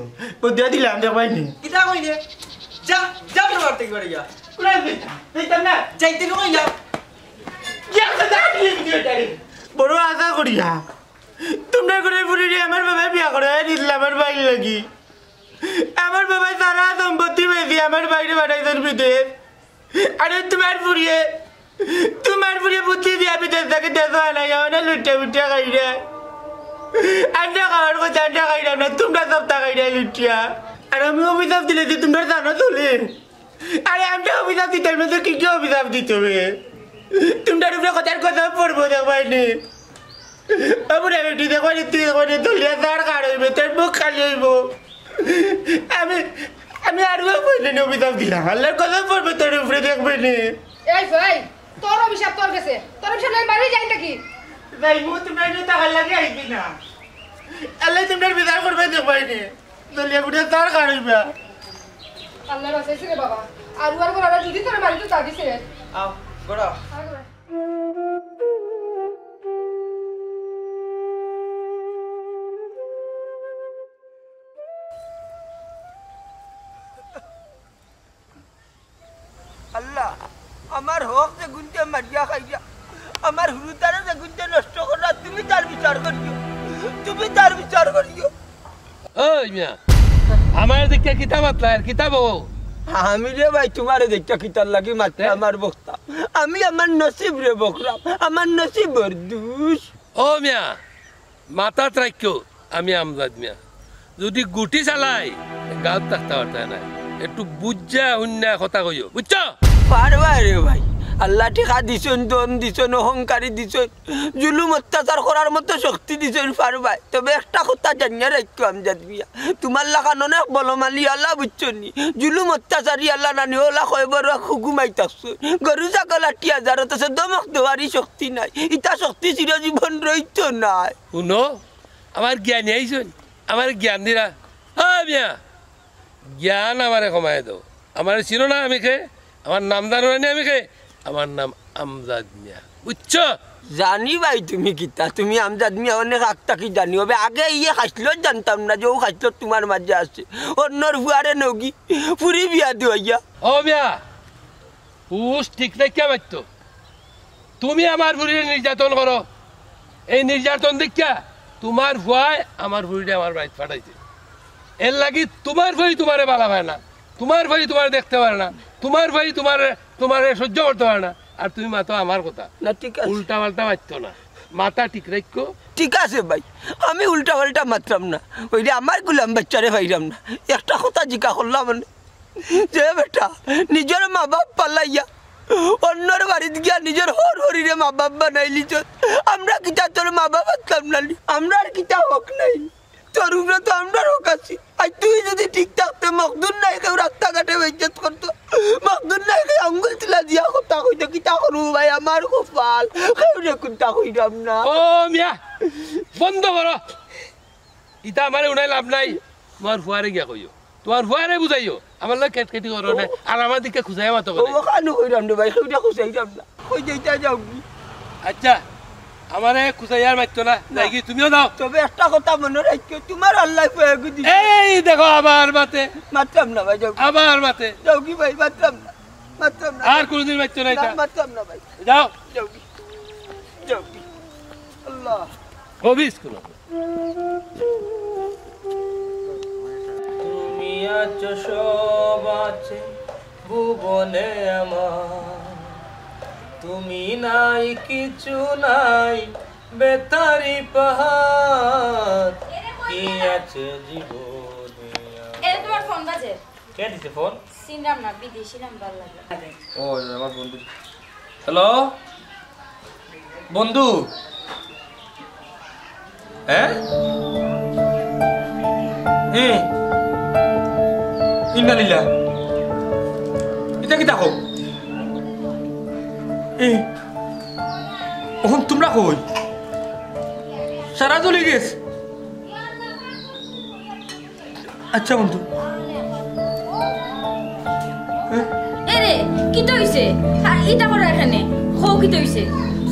বুদ্ধি দিলাম দেখবাই নি কিটা কই রে যা যা বড় থেকে পারে গিয়া কোথায় দিতাম না যাইতে কই যা বড় আশা করিয়া তোমরা করে পুরি আমার বাবা বিয়া করে দিছিল আমার বাইরে লাগি আমার বাবা সারা সম্পত্তি বেশি আমার বাইরে পাঠাইছেন বিদেশ আরে তোমার পুরিয়ে বুদ্ধি দিয়া বিদেশ থেকে দেশ হয় না লুটে বুটে খাইরা আন্ডা খাওয়ার কথা আন্ডা খাইরা না তোমরা সব টাকাইরা লুটিয়া আর আমি অভিশাপ দিলে যে তোমরা জানো চলে আরে আমি অভিশাপ দিতাম না তো কি কি অভিশাপ দিতে হবে তোমরা উপরে কথার কথা পড়বো দেখবাই নি আমরা বেটি দেখবাই তুই দেখবাই দলিয়া তার কার হইবে তোর মুখ খালি হইব আমি আরো বললে অভিশাপ দিলাম আল্লাহর কথা পড়বো তোর উপরে দেখবে নি এই ভাই তোর অভিশাপ তোর গেছে তোর অভিশাপ নাই বাড়ি যাই নাকি ভাই মু তোমরা এটা টাকা লাগে আইবি না আল্লাহ তোমরা বিচার করবে দেখবাই নি দলিয়া গুড়ে তার কার হইবে আল্লাহ বাঁচাইছে রে বাবা আর করে যদি তোর বাড়িতে তা দিছে আও গড়া আল্লাহ আমার হক যে গুনতে মারিয়া খাইয়া আমার হুরুতারে যে গুনতে নষ্ট করা তুমি তার বিচার করিও ওই মিয়া আমার দিকে কিতাব আতলার কিতাব আমি রে ভাই তোমারে দেখটা কিতার লাগি মাত্র আমার বক্তা আমি আমার নসিব রে বকরাম আমার নসিব বরদুস ও মিয়া মাথা রাখিও আমি আমজাদ মিয়া যদি গুটি চালাই গাঁত থাকতে পারতে না একটু বুঝা শুনা কথা কইও বুঝছ পারবা রে ভাই আল্লাহ টিকা দিছেন দন দিছেন অহংকারী দিছেন জুলুম অত্যাচার করার মতো শক্তি দিছেন পারবাই তবে একটা কথা জানিয়ে রাখতো আমজাদ মিয়া তোমার লাগান অনেক বলমালি আল্লাহ বুঝছনি জুলুম অত্যাচারী আল্লাহ নানি ওলা কয়বার হুকুমাই থাকছো গরু ছাগল 80,000 আছে দমক দেওয়ারই শক্তি নাই ইটা শক্তি চিরজীবন রইত নাই শুনো আমার জ্ঞানী আইসন আমার জ্ঞান দিরা হ্যাঁ মিয়া জ্ঞান আমারে কমাই দাও আমার চিনো না আমি খে আমার নাম জানো না আমি খে আমার নাম আমজাদ মিয়া বুঝছ জানি ভাই তুমি কিতা তুমি আমজাদ মিয়া অনেক আত্মা কি জানি হবে আগে ইয়ে খাইছিল জানতাম না যে ও খাইছিল তোমার মাঝে আছে অন্যর ফুয়ারে নগি ফুরি বিয়া দিয়া ও মিয়া হুস ঠিক রেখা মারতো তুমি আমার বুড়িরে নির্যাতন করো এই নির্যাতন দেখা তোমার ভয় আমার বুড়িরে আমার বাড়িতে পাঠাইছে এর লাগি তোমার ভয় তোমারে বালা পায় না তোমার ভয় তোমার দেখতে পারে না তোমার ভয় তোমার সহ্য করতে পারে না আর তুমি মাতো আমার কথা না ঠিক আছে উল্টা পাল্টা মারতো না মাথা ঠিক রাখো ঠিক আছে ভাই আমি উল্টা পাল্টা মাত্রাম না ওইটা আমার গুলাম বাচ্চারে ভাইরাম না একটা কথা জিজ্ঞা করলাম মানে যে বেটা নিজের মা বাপ পালাইয়া অন্যর বাড়িতে গিয়া নিজের হর হরিরে মা বাপ বানাইলি আমরা কিতা তোর মা বাপ আসলাম না আমরা আর কিতা হক নাই তোর উপরে তো আমরা হক আছি আর তুই যদি ঠিক থাকতে মকদুর নাই কেউ রাস্তাঘাটে বেজ্জত করতো মকদুর নাই কেউ আঙ্গুল তুলা দিয়া কথা কইতো কিতা করবো ভাই আমার কপাল কেউ রে কোনটা কইরাম না ও মিয়া বন্ধ করো ইটা আমার উনাই লাভ নাই তোমার ফুয়ারে গিয়া কইও তোমার ফুয়ারে বুঝাইও আমার লোক কেটকেটি করো না আর আমার দিকে খুঁজাই মাতো ও কানু কইরাম রে ভাই কেউটা খুঁজাইরাম না কই যাইতা যাও আচ্ছা আমারে খুঁজাইয়ার মারতো না নাকি তুমিও দাও তবে একটা কথা মনে রাখিও তোমার আল্লাহ পেয়ে দিছে এই দেখো আবার মাতে মাত্রাম না ভাই যাও আবার মাতে যাও কি ভাই মাত্রাম না আর কোনদিন মারতো না এটা মাত্রাম না ভাই যাও যাও যাও আল্লাহ হবিস কোন তুমি আছো সব আছে ভুবনে আমার, তুমি নাই কিছু নাই বেতারি পাহাড়, কি আছে জীবনে এ তোমার ফোন বাজে। কে দিছে ফোন? সিনরাম না, বিদেশি নাম্বার লাগে। ও আমার বন্ধু। হ্যালো বন্ধু। হ্যাঁ হ্যাঁ ইন্দালিলা এটা কি দেখো এখন তোমরা কই সারা চলে গেছ? আচ্ছা বন্ধু এরে কি তো হইছে? আর এটা করে এখানে হো কি তো হইছে?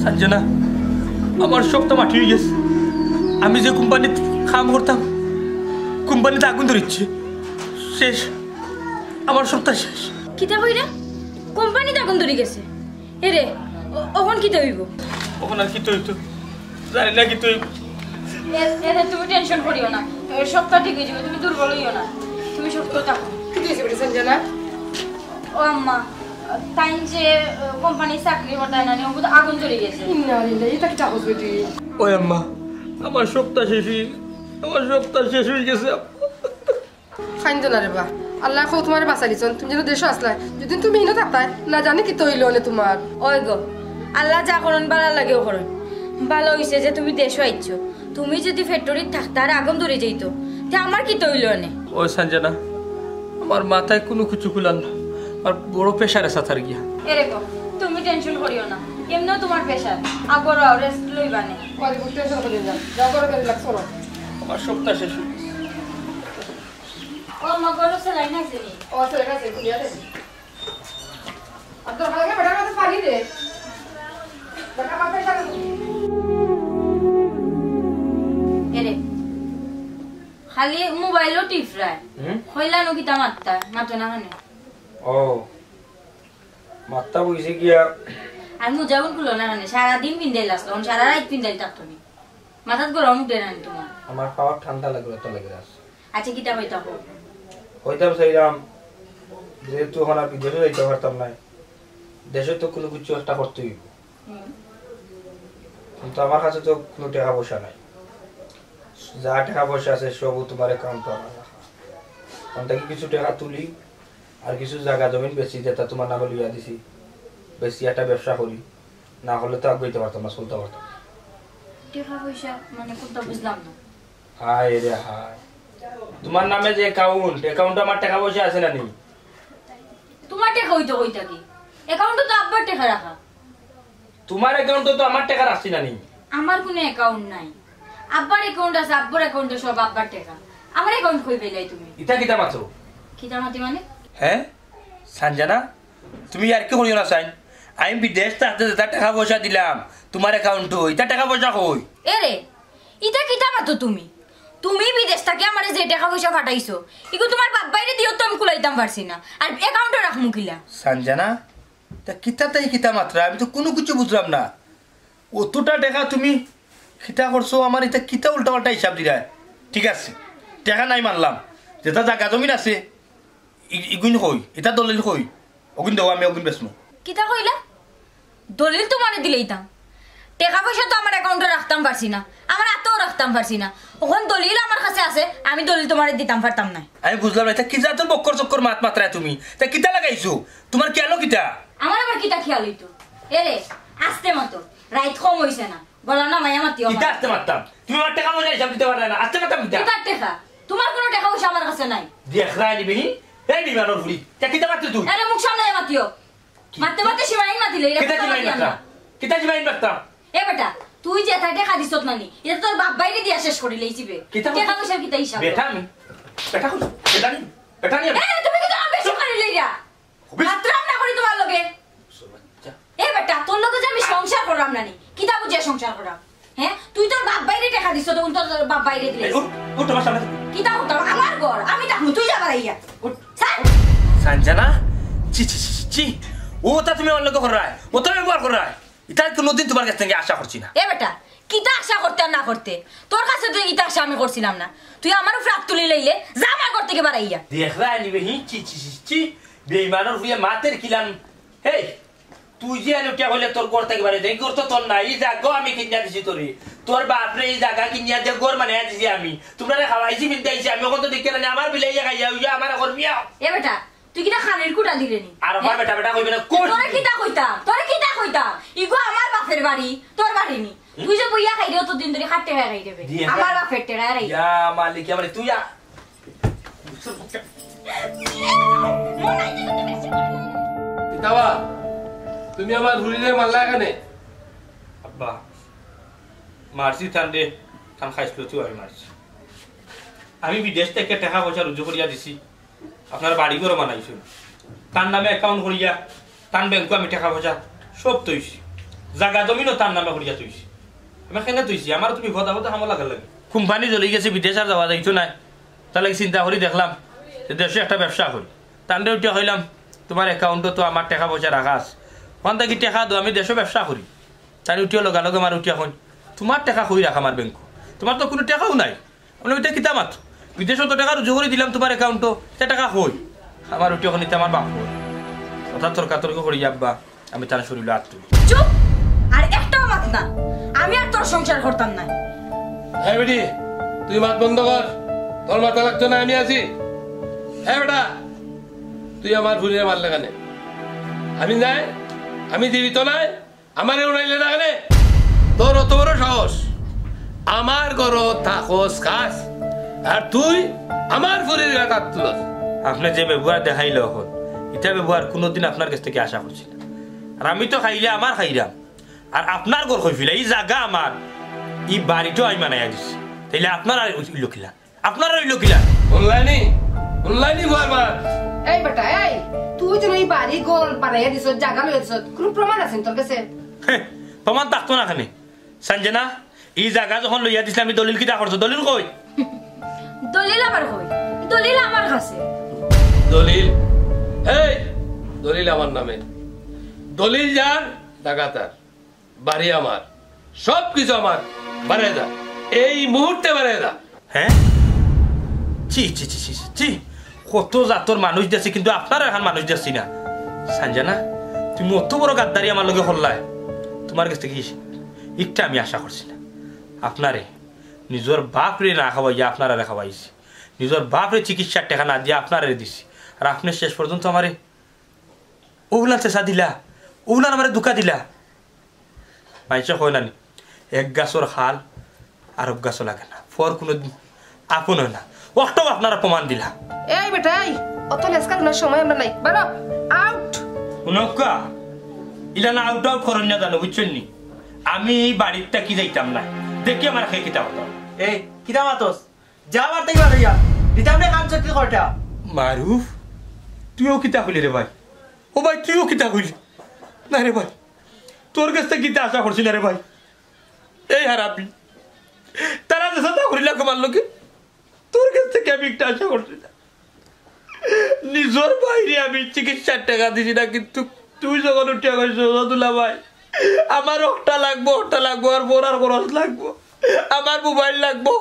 সঞ্জনা আমার সব তো মাটি হয়ে গেছে। আমি যে কোম্পানিতে কাম করতাম কোম্পানিতে আগুন ধরেছে, শেষ আমার সবটা শেষ। কিতা কইরা কোম্পানিতে আগুন ধরে গেছে? এরে ওখন কিতা হইব? ওখানে আর কি তো হইতো জানি না কি তো এরে তুমি টেনশন করিও না, সবটা ঠিক হয়ে যাবে, তুমি দুর্বল হইও না, তুমি শক্ত থাকো। কি দিয়েছে বেটা সঞ্জনা? ও আম্মা তাই যে কোম্পানি চাকরি করতাই না ওগুলো আগুন ধরে গেছে। ইন্না লিল্লাহ, এটা কি চাকর বেটি? ওই আম্মা আমার সপ্তাহ শেষ হয়ে গেছে। খাইন্দ না রে বা, আল্লাহ কো তোমার বাঁচা দিছন। তুমি যেন দেশে আসলাই, যদি তুমি ইনো থাকতাই না জানি কি তৈল হলে তোমার। ওই গো আল্লাহ যা করুন ভালো লাগেও করুন। ভালো হইছে যে তুমি দেশে আইছো। তুমি যদি ফ্যাক্টরিত থাকতে আর আগুন ধরে যাইতো তে আমার কি তৈল নে? ওই সঞ্জনা আমার মাথায় কোনো কিছু খুলান না, আর বড় প্রেশার আছে তার গিয়া। এরকম তুমি টেনশন করিও না, এমনিও তোমার প্রেশার আগর রেস্ট লইবা নে। কই বুঝতে টেনশন করে যা, যাও করে করে লাগছ না। আমার সপ্তাহ শেষ হয়ে গেছে। ও মগরো সে লাইন আছে নি। ও চলে গেছে কুলিয়া দে। আব্দুল খালাকে বেটা কাছে পানি দে। বেটা কাছে যাবে। এরে খালি মোবাইলও টিপরায় কইলা নকিতা মাত্তা মাতো না মানে। ও মাথা বুঝে গিয়া আর মুজাবুল খুলো না মানে সারাদিন পিন্দাইল আসলো, সারা রাত পিন্দাইল থাকতো নি, মাথাত গরম উঠে না তোমার? আমার পাওয়ার ঠান্ডা লাগলো তো লাগে আছে। আচ্ছা কিতা হইতা হো হইতাম চাইলাম যেহেতু এখন আর বিদেশে যাইতে পারতাম না, দেশে তো কোনো কিছু একটা করতেই হইব, কিন্তু আমার কাছে তো কোনো টাকা পয়সা নাই। যা টাকা পয়সা আছে সব তোমার অ্যাকাউন্টে আমার রাখা। ওখান থেকে কিছু টাকা তুলি আর কিছু জায়গা জমিন বেশি যেটা তোমার নামে লইয়া দিছি, বেশি একটা ব্যবসা করি, না হলে তো আগাইতে পারতাম না, চলতে পারতাম। টাকা পয়সা মানে কোনটা বুঝলাম না। হায় রে হায়, তোমার নামে যে অ্যাকাউন্ট আমার টাকা পয়সা আছে না নি? তোমার টাকা হইতো কইতা কি? অ্যাকাউন্টে তো আব্বার টাকা রাখা। তোমার অ্যাকাউন্টে তো আমার টাকা রাখছি না নি? আমার কোনো অ্যাকাউন্ট নাই, আব্বার অ্যাকাউন্ট আছে, আব্বার অ্যাকাউন্টে সব আব্বার টাকা। আমার অ্যাকাউন্ট কই পেলাই তুমি? ইটা কিতা মাত্র? কিতা মাতি মানে? হ্যাঁ সঞ্জনা তুমি আর কি করিও না সাইন, আমি বিদেশ থাকতে যেটা টাকা পয়সা দিলাম তোমার অ্যাকাউন্টে, ইটা টাকা পয়সা কই? এরে ইটা কিতা মাতো তুমি? তুমি বিদেশ থেকে আমারে যে টাকা পয়সা পাঠাইছো ইগো তোমার বাপ বাইরে দিও তো আমি কুলাইতাম পারছি না, আর অ্যাকাউন্টে রাখমু কিলা? সঞ্জনা তা কিতা তাই কিতা মাত্রা, আমি তো কোনো কিছু বুঝলাম না। অতটা টাকা তুমি কিতা করছো, আমার এটা কিতা উল্টা পাল্টা হিসাব দিলা। ঠিক আছে টাকা নাই মানলাম, যেটা জায়গা জমিন আছে ইগুন কই, এটা দলিল কই, অগুন দেবো আমি অগুন বেচমু। কিতা কইলা? দলিল তো মানে দিলেইতাম, টাকা পয়সা তো আমার অ্যাকাউন্টে রাখতাম পারছি না, আমার হাতেও রাখতাম পারছি না, ওখান দলিল আমার কাছে আছে, আমি দলিল তোমার দিতাম পারতাম না। আমি বুঝলাম না, এটা কি জাতের বক্কর চক্কর মাত মাত্রায় তুমি, তা কিতা লাগাইছো, তোমার কি আলো কিতা? আমার আবার কিতা খেয়াল হইতো? এরে আস্তে মতো রাইত কম হইছে না, বলা না মায়া মাতিও। কিতা আসতে মারতাম, তুমি আমার টাকা পয়সা হিসাব দিতে পারলে না, আসতে মারতাম কিতা? কিতার টাকা? তোমার কোনো টাকা পয়সা আমার কাছে নাই। দেখাই নিবি এই বিমানের ভুড়ি, তা কিতা মারতে তুই? আরে মুখ সামনে মাতিও, মারতে মারতে সীমাহীন মাতিলে কিতা জিমাইন মারতাম, কিতা জিমাইন মারতাম? এ বেটা তুই যে টাকা দিছত নানি, এটা তোর বাপ বাইরে দিয়া শেষ করে লইছিবে। টাকা পয়সা কিতা হিসাব? বেটা আমি বেটা কই, বেটা নি এ তুমি কি আমার বেশি করে লইরা মাত্র না করি তোমার লগে? এ বেটা তোর লগে যে আমি সংসার করলাম নানি, কিতা বুঝে সংসার করাম? হ্যাঁ তুই তোর বাপ বাইরে টাকা দিছ, তো তোর বাপ বাইরে দিলে ও তোমার সামনে কিতা হতো? আমার ঘর আমি থাকবো, তুই যাবার আইয়া সঞ্জনা চি চি চি, ও তা তুমি আমার লগে করায়, ও তো ব্যবহার করায়, এটা কোনোদিন তোমার কাছ থেকে আশা করছি না। এ বেটা কিতা আশা করতে আর না করতে তোর কাছে তো ইতা আশা আমি করছিলাম না তুই আমারও ফ্রাক তুলি লইলে যা আমার ঘর থেকে বাড়াইয়া দেখলা নিবে হিচি চিচি বেইমানের হুয়ে মাতের কিলাম হেই তুই যে আলোটা হইলে তোর ঘর থেকে বাড়ি দেই ঘর তো তোর নাই এই জায়গা আমি কিনিয়া দিছি তোরে তোর বাপরে এই জায়গা কিনিয়া দে ঘর মানে দিছি আমি তোমরা খাওয়াইছি বিলদাইছি আমি ওখান তো দেখতে না আমার বিলাইয়া খাইয়া হইয়া আমার ঘর মিয়া এ বেটা তুই কিটা খানের কুটা দিলে নি আর আমার বেটা বেটা কইবে না কোন তোরে কিটা কইতাম ইগো আমার বাপের বাড়ি তোর বাড়ি নি তুই যে বইয়া খাই দিও তো দিন ধরে খাটতে খাই দেবে আমার বাপের টেরা রাই ইয়া মালিক মানে তুই কিতাবা তুমি আমার হুরিরে মারলা কেন আব্বা মারছি তান্ডে তান খাইছিল তুই আমি মারছি আমি বিদেশ থেকে টাকা পয়সা রুজু করিয়া দিছি আপনার বাড়ি ঘর বানাইছো তার নামে অ্যাকাউন্ট করিয়া তার ব্যাংকও আমি টাকা পয়সা সব তৈছি জায়গা জমিনও তার নামে করিয়া তৈছি আমি কেনে তৈছি আমার তুমি ভদা ভদা হামলা লাগার লাগে কোম্পানি জ্বলে গেছে বিদেশ আর যাওয়া যাইতো নাই তাহলে চিন্তা করি দেখলাম যে দেশে একটা ব্যবসা করি তান্ডে উঠিয়া হইলাম তোমার অ্যাকাউন্টও তো আমার টাকা পয়সা রাখা আছে ওখান থেকে টাকা দো আমি দেশে ব্যবসা করি তাই উঠিয়া লগালগে আমার উঠিয়া কই তোমার টাকা কই রাখা আমার ব্যাংক তোমার তো কোনো টাকাও নাই আমি ওইটা কিতা মাত্র বিদেশে তো টাকা রুজু করে দিলাম তোমার অ্যাকাউন্টও সে টাকা কই আমার উঠিয়া নিতে আমার বাপ কথা তর্কাতর্ক করি যাব্বা আমি তার শরীরে হাত তুলি চুপ আর একটাও মাত না আমি আর তোর সংসার করতাম না হ্যাঁ বেটি তুই মাত বন্ধ কর তোর মাথা লাগতো না আমি আছি হ্যাঁ বেটা তুই আমার হুরিরে মারলে কেন আমি নাই আমি জীবিত নাই আমার উড়াইলে না কেন তোর অত বড় সাহস আমার ঘর থাকস খাস আর তুই আমার হুরির গায়ে হাত তুলস আপনি যে ব্যবহার দেখাইল এখন এটা ব্যবহার কোনোদিন আপনার কাছ থেকে আশা করছি না আর আমি তো খাইলে আমার খাইলাম আর আপনার ঘর খাই ফেলে এই জায়গা আমার এই বাড়িটাও আমি মানাইয়া দিচ্ছি তাইলে আপনার আর রইল কিলা আপনার রইল কিলা অনলাইনই বারবার এই বেটা এই তুই তো এই বাড়ি গোল বানাইয়া দিছ জায়গা লইয়া দিছ কোনো প্রমাণ আছে তোর কাছে প্রমাণ থাকতো না খানে সঞ্জনা এই জায়গা যখন লইয়া দিছিলে আমি দলিল কিটা করছো দলিল কই দলিল আবার কই দলিল আমার কাছে দলিল এই দলিল আমার নামে দলিল যার টাকা তার বাড়ি আমার সব কিছু আমার বাড়ে যা এই মুহূর্তে বাড়ে যা হ্যাঁ চি চি চি চি চি কত জাতর মানুষ দিয়েছে কিন্তু আপনার এখন মানুষ দিচ্ছি না সঞ্জনা তুমি অত বড় গাদ্দারি আমার লগে হল্লায় তোমার কাছ থেকে একটা আমি আশা করছি না আপনারে নিজের বাপরে না খাওয়াইয়া আপনারা খাওয়াইছি নিজের বাপরে চিকিৎসার টাকা না দিয়ে আপনারে দিছি আর আপনি শেষ পর্যন্ত আমারে ওগুলা চেষা দিলা ওগুলার আমারে দুকা দিলা মাইছে হয় না এক গাছর খাল আর এক গাছও লাগে না ফর কোনো আপন হয় না ওটাও আপনারা প্রমাণ দিলা এই বেটা এই অত লেসকার না সময় আমরা নাই বারো আউট উনকা ইলা না আউট আউট করেন না জানো বুঝছেন নি আমি এই বাড়িটা কি যাইতাম না দেখি আমার খেয়ে কিতা হতো এই কিতা মাতস যা মারতে পারিয়া দিতাম রে কাম চক্রি করটা মারুফ তুইও কিতা হইলি রে ভাই ও ভাই তুইও কিতা হইলি না রে ভাই তোর কাছ থেকে কিতা আশা করছি না রে ভাই এই হারাপি তারা যে সাথে করিলা কমার লোকে তোর কাছ থেকে আমি একটা আশা করছি না নিজের বাইরে আমি চিকিৎসার টাকা দিছি না কিন্তু তুই যখন উঠিয়া গেছিস রদুল্লা ভাই আমার ওটা লাগবো আর বোরার খরচ লাগবো আমার মোবাইল লাগবো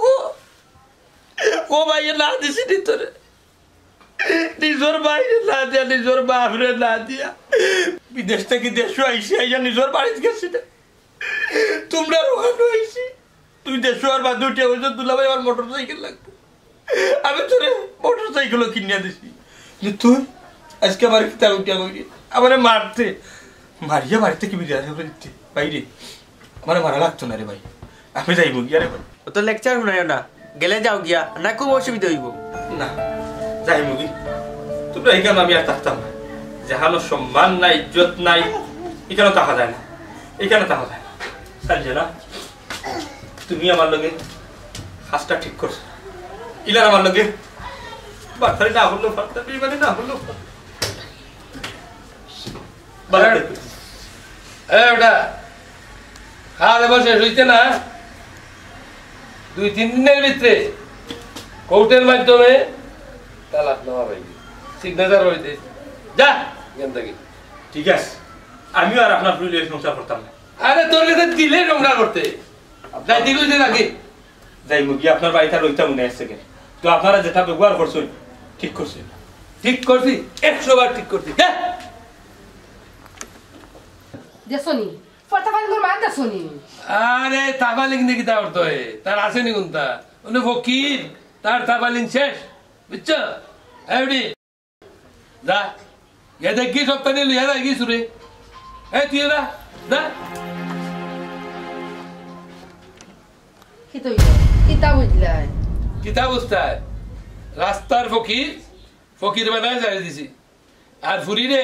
ও ভাইয়ে না দিছি নি তোরে নিজের বাইরে না দিয়া নিজের বাপরে না দিয়া বিদেশ থেকে দেশও আইসি আইয়া নিজের বাড়িতে গেছি না তোমরা ওখানে আইসি তুই দেশও আর বা দুইটা হয়েছে দুলা ভাই আমার মোটর সাইকেল লাগবে আমি তোরে মোটর সাইকেলও কিনিয়া দিছি তুই আজকে আমার কিতা উঠিয়া করি আমার মারতে মারিয়া বাড়িতে কি বিরিয়া করে দিতে বাইরে আমার মারা লাগতো না রে ভাই আমি যাইব গিয়া রে ভাই তো লেকচার শুনাইও না গেলে যাও গিয়া না খুব অসুবিধা হইব না যাইব কি তোমরা এখানে আমি আর থাকতাম না যেখানে সম্মান নাই ইজ্জত নাই এখানে থাকা যায় না এখানে থাকা যায় না সঞ্জনা তুমি আমার লগে কাজটা ঠিক করছো ইলার আমার লগে বাচ্চারে না হলো ফাটতা বিমানে না হলো ওটা খাওয়া দাওয়া শেষ হইতে না 2-3 দিনের ভিতরে কোর্টের মাধ্যমে তালাক নেওয়া পাইবি সিগনেচার হইতে যা এখান থেকে ঠিক আছে আমিও আর আপনার ফুল সংসার করতাম না আরে তোর কাছে দিলে সংসার করতে যাইতে কইছে নাকি যাই মুগি আপনার বাড়িতে রইতা মনে আছে কেন তো আপনারা যেটা ব্যবহার করছেন ঠিক করছেন ঠিক করছি 100 বার ঠিক করছি হ্যাঁ দেখছনি ফটা ফাইল করে মার দেখছনি আরে তাবালিং নাকি তা অর্থ তার আসেনি কোনটা উনি ফকির তার তাবালিং শেষ বুঝছো এডি যা এ দেখি সব পানি লিয়া না কি সুরে এই তুই না যা কি তো কিতা বুঝলাই কিতা বুঝতায় রাস্তার ফকির ফকির বানায় যাই দিছি আর ফুরি রে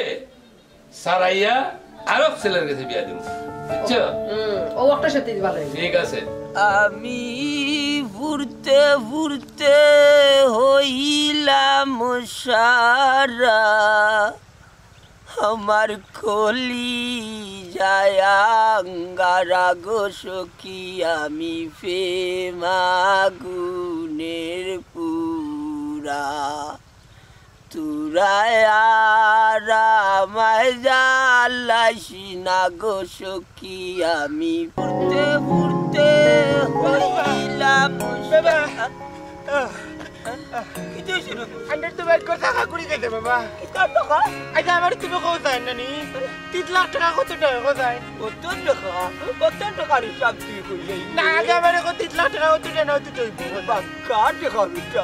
সারাইয়া আরব ছেলের কাছে বিয়া দিব বুঝছো ও একটা সাথে ভালো ঠিক আছে আমি ঘুরতে ঘুরতে হইলাম সারা আমার কলি যায়াঙ্গারা গো সখী আমি ফেমাগুনের পুরা তুরায়ারামায় জালাসি না গো সখী আমি ঘুরতে ঘুরতে হইলাম আন্ডার তো বাইর করে টাকা কুড়ি গেছে বাবা আচ্ছা আমার তুমি কোথায় নানি 3 লাখ টাকা কত টাকা কোথায় কত টাকার হিসাব তুই কইলে না আগে আমার 3 লাখ টাকা কত টাকা নাও তুই বাবা কার টাকা দিতে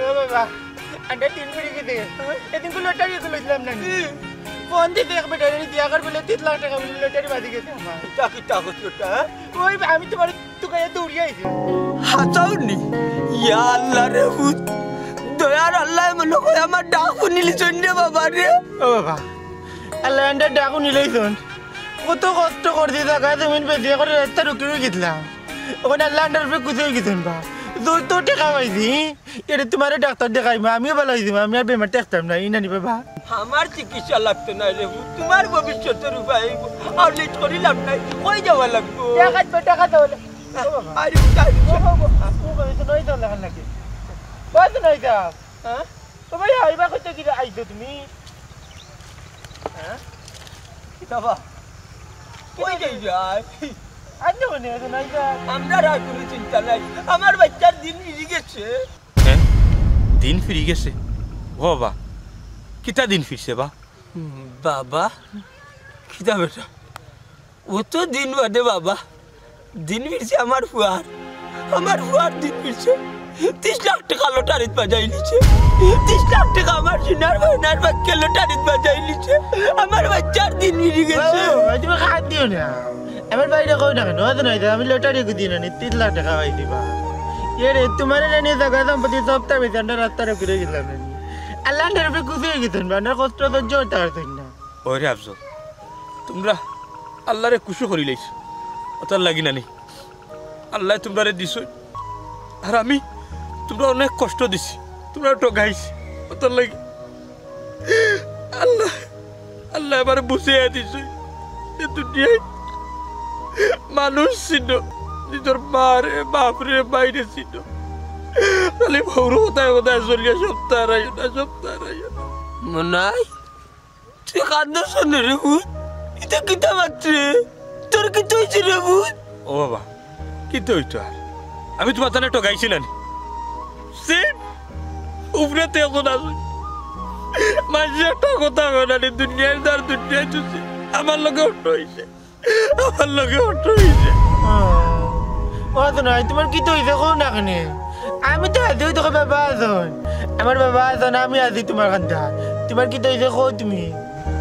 ও বাবা আন্ডার 3 কুড়ি গেছে এদিন কো লটারি কইলাম নানি ফোন দিতে এক বেটারি দিয়া কর বলে 3 লাখ টাকা বলে লটারি বাদি গেছে আমার টাকি টাকা ছোটা ওই আমি তোমার তুকায় দৌড়ি আইছি হাতাওনি ইয়া আল্লাহ রে ভূত দয়ার আল্লাহ মনে হয় আমার ডাক শুনিলি চন্ডে বাবা রে ও বাবা আল্লাহ আন্ডার ডাকু নিলেইছন কত কষ্ট করছি জায়গা জমিন বেশি করে রাস্তা রুকি গেছিলাম ওখানে আল্লাহ আন্ডার উপরে কুচে গেছেন বা দূর তো টাকা পাইছি এটা তোমার ডাক্তার দেখাইবা আমিও ভালো হয়েছি আমি আর বেমার দেখতাম না ইনানি বাবা আমার চিকিৎসা লাগতো না রে ভূত তোমার ভবিষ্যতের উপায় আর লেট করি লাভ নাই কই যাওয়া লাগবো টাকা দাও আরে তাই নই দাও লাগান লাগে বাদ নই দাও হ্যাঁ তো ভাই আইবা কইতে কি আইছো তুমি হ্যাঁ কি বাবা কই যাই যায় আইছো নে তো নাই দা আমরা আর কোনো চিন্তা নাই আমার বাচ্চার দিন ফিরে গেছে হ্যাঁ দিন ফিরে গেছে ও বাবা কিতা দিন ফিরছে বা বাবা কিতা বেটা ও তো দিন বাদে বাবা দিন ফিরছে আমার ফুয়ার দিন ফিরছে 30 লাখ টাকা লটারিত বাজাই লিছে 30 লাখ টাকা আমার সিনার ভাইনার বাচ্চা লটারিত বাজাই লিছে আমার বাচ্চার দিন ফিরে গেছে তুমি খাদ দিও না আমার বাইরে কই না কেন নাই দা আমি লটারি দিই না 3 লাখ টাকা পাই দিবা এরে তোমার নানি জায়গা সম্পত্তি সবটা বেচে আন্ডার রাস্তা রুকে গেলাম নানি আল্লাহ আন্ডার উপরে কুচে গেছেন বা আন্ডার কষ্ট তো জোরটা পারতেন না ওরে আফজল তোমরা আল্লাহরে খুশি করি লাইছ ওটার লাগি নানি আল্লাহ তোমরা দিছ আর আমি তোমরা অনেক কষ্ট দিছি তোমরা ঠকাইছি ওটার লাগি আল্লাহ এবার বুঝে দিছ যে দুনিয়ায় মানুষ ছিল নিজের মারে বাপরে বাইরে ছিল খালি ভৌর কোথায় কোথায় চলিয়া সপ্তাহ মনাই তুই কান্দ শোনে রে ভূত এটা কিতা মাত্রে তোর কি হয়েছে রে ভূত ও বাবা কিন্তু হইতো আর আমি তোমার তানে ঠকাইছি নানি উপরেতে এখন আসি মাঝে একটা কথা হয় নানি দুনিয়ায় তার দুনিয়ায় তুই আমার লগে অটো হয়েছে ও তো নাই তোমার কি তো হইছে কোন না কেন আমি তো আছি তোকে বাবা আছেন আমার বাবা আছেন আমি আছি তোমার কান্দা তোমার কি তো হইছে কো তুমি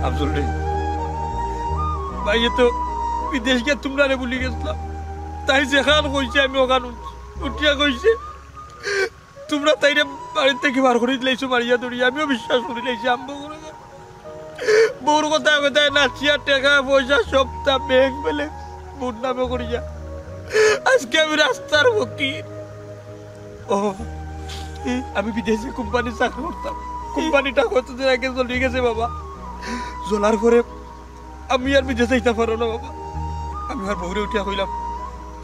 আফজল রে ভাই তো বিদেশ গিয়ে তোমরা রে বলি গেছিলাম তাই যেখান কইছে আমি ওখান উঠিয়া কইছে তোমরা তাইরে বাড়ির থেকে বার করে দিলাইছো মারিয়া দড়িয়া আমিও বিশ্বাস করি লাইছি আম্বো করে বউর কোথায় কোথায় নাচিয়া টাকা পয়সা সবটা ব্যাংক বেলে বউর নামে করিয়া আজকে আমি রাস্তার ফকির ও আমি বিদেশে কোম্পানি চাকরি করতাম কোম্পানিটা কতদিন আগে চলে গেছে বাবা জ্বলার পরে আমি আর বিদেশে যাইতে পারো না বাবা আমি আর বউরে উঠিয়া হইলাম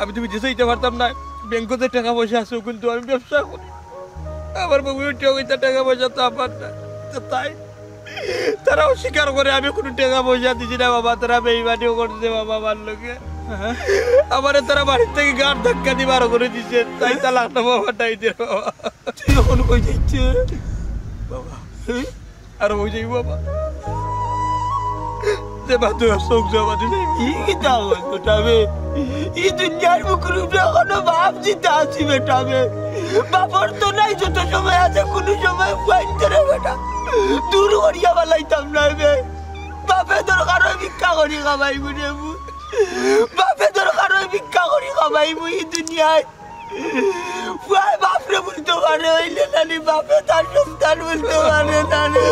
আমি তো বিদেশে যাইতে পারতাম না ব্যাংকতে টাকা পয়সা আছে কিন্তু আমি ব্যবসা করি আমার বউ উঠিয়া হইতে টাকা পয়সা তো আমার না তাই তারা অস্বীকার করে আমি কোনো টাকা পয়সা দিছি না বাবা, তারা বেইমানিও করছে বাবা আমার লোকে। আমার তারা বাড়ির থেকে গাড় ধাক্কা দিয়ে বারো করে দিচ্ছে, তাই তা লাগতো বাবা তাই দিয়ে বাবা। তুই এখন কই যাচ্ছে বাবা? আর হয়ে যাই বাবা দেবা তুই শোক জমা দিলে কি দাও বেটাবে? এই দুনিয়ার মুখের উপরে এখনো বাপ জিতে আছি বেটাবে। বাপর তো নাই, যত সময় আছে কোনো সময় পাইতে রে বেটা, দূর করিয়া বালাইতাম না বে। বাপে দরকার হয় ভিক্ষা করি খাবাইবু রে, বাপে দরকার হয় ভিক্ষা করি খাবাইবু এই দুনিয়ায়। বাপরে বলতে পারে হইলে নানি, বাপে তার সন্তান বলতে পারে নানি।